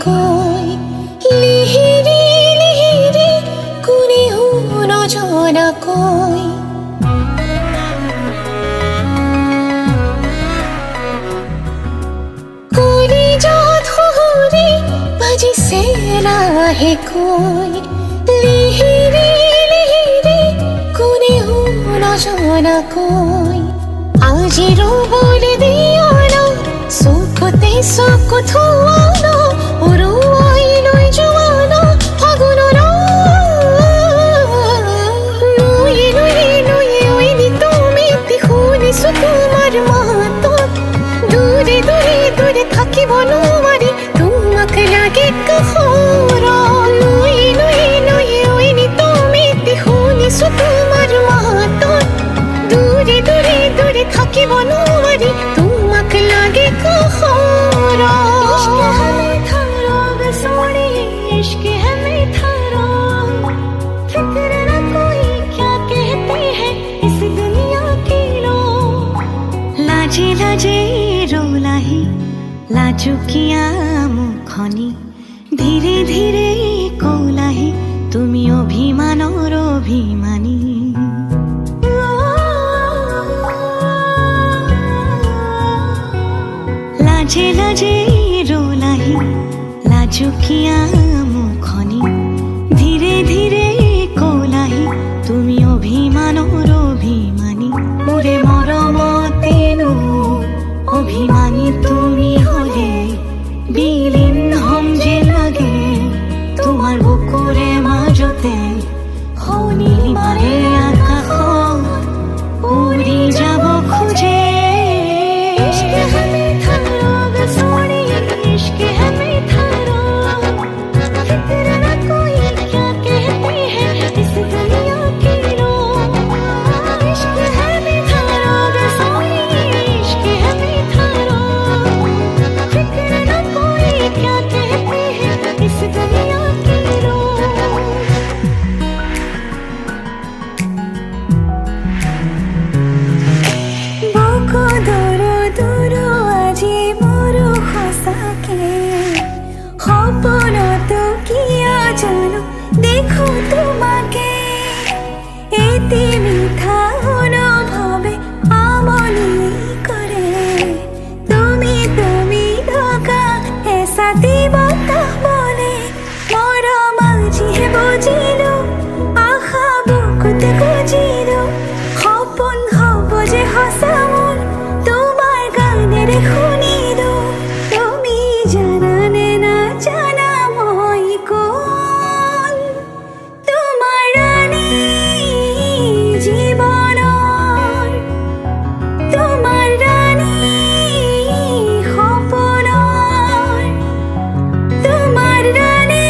কৈ লিহিৰি লিহিৰি কোনেও নজনাকৈ কলিজাত সুহুৰি বাজিছে লাহেকৈ লিহিৰি লিহিৰি কোনেও নজনাকৈ আজি ৰ'বলৈ দিয়া ন চকুতে চকু থোৱা ন উৰুৱাই লৈ যোৱা ন ফাগুনৰ নুয়ে নুয়ে নুয়ে ঐনি তুমি শুনিছো তোমাৰ মাতত দূৰে দূৰে দূৰে থাকিব নোৱাৰি তোমাক লাগে কাষৰা নুয়ে নুয়ে নুয়ে ঐনি তুমি শুনিছো তোমাৰ মাতত দূৰে দূৰে দূৰে থাকিব নোৱাৰি তোমাক লাগে কাষৰা इश्क हमें थारा बसोड़े इश्क हमें थारा फिक्र न कोई क्या कहते हैं इस दुनिया के लोग लाजे लाजे रोलाही लाजुकिया मुखनी धीरे धीरे कौलाही তুমি অভিমানৰ অভিমানী লাজে লাজে ৰোলাহি লাজুকিয়া মুখনি ধীৰে ধীৰে কৌলাহি তুমি অভিমানৰ অভিমানী মোৰে মৰমতেনো অভিমানী তুমি হলে বিলীন হম যে লাগে তোমাৰ বুকুৰে মাজতে নীলিমাৰে আকাশত উৰি যাব খোজে इश्क हमें थारा बसोड़े इश्क हमें थारा फिक्र न कोई क्या कहते हैं इस दुनिया के लोग इश्क हमें थारा बसोड़े इश्क हमें थारा फिक्र न कोई क्या कहते हैं इस दुनिया के लोग बुको दूरो दूरो আজি মোৰো সঁচাকে সপোনতো কিয় জানো দেখো তোমাকে এটি মিঠা অনুভৱে আমনি কৰে তুমি তুমি ঢকা এচাতি বতাহ বলে মৰম আজিহে বুজিলো আশা বুকুতে খুজিলো সপোন হ'ব যে সঁচা মোৰ তোমাৰ গানেৰে শুনিলো তুমি জানানে নাজানা মই কোন তোমাৰ ৰাণী জীৱনৰ তোমাৰ ৰাণী সপোনৰ তোমাৰ ৰাণী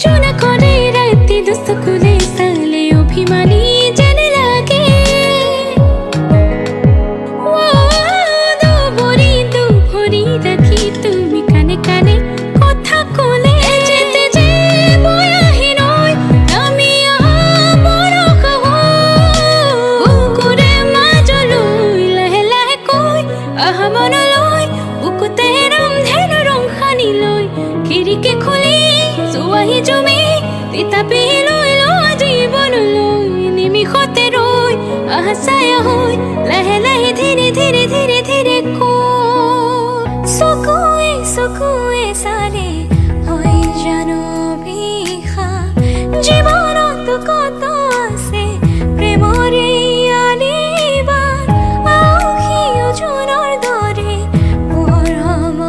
চুনা করে রাতে দোস্ত খুলে সালে অভিমানী জানে লাগে দু ভরি রাখি তুমি কানে কানে কথা কলে যেতে যে বয়াহি নয় আমি বড় বুকুৰে মাজলৈ লাহে লাহে কৈ আহা মনলৈ বুকুতে ৰন্ধেনো ৰং সানি লৈ খিৰিকী খুলি যোৱাহি জমি তিতাপি লৈ লোৱা জীৱনলৈ নিমিষতে ৰৈ আহা ছায়া হৈ লাহে লাহে ধীৰে ধীৰে ধীৰে ধীৰে চকুৱে চকুৱে চালে হৈ জানো বিশা জীৱনত কত আছে প্ৰেমৰে আলিবান আউসী জোনৰ দৰে মৰম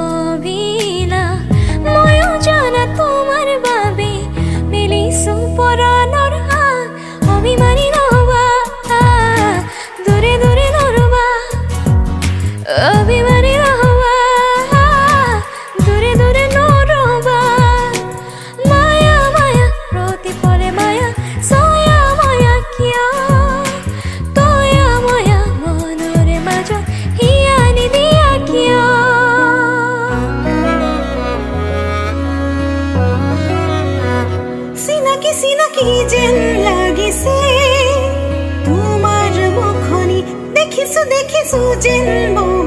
বিলাস ময়ো জানা তোমাৰ বাবে মেলিছো পৰাণৰ হাত অভিমানী নহবা দূৰে দূৰে নৰবা অভিমানী নহবা দূৰে দূৰে যেন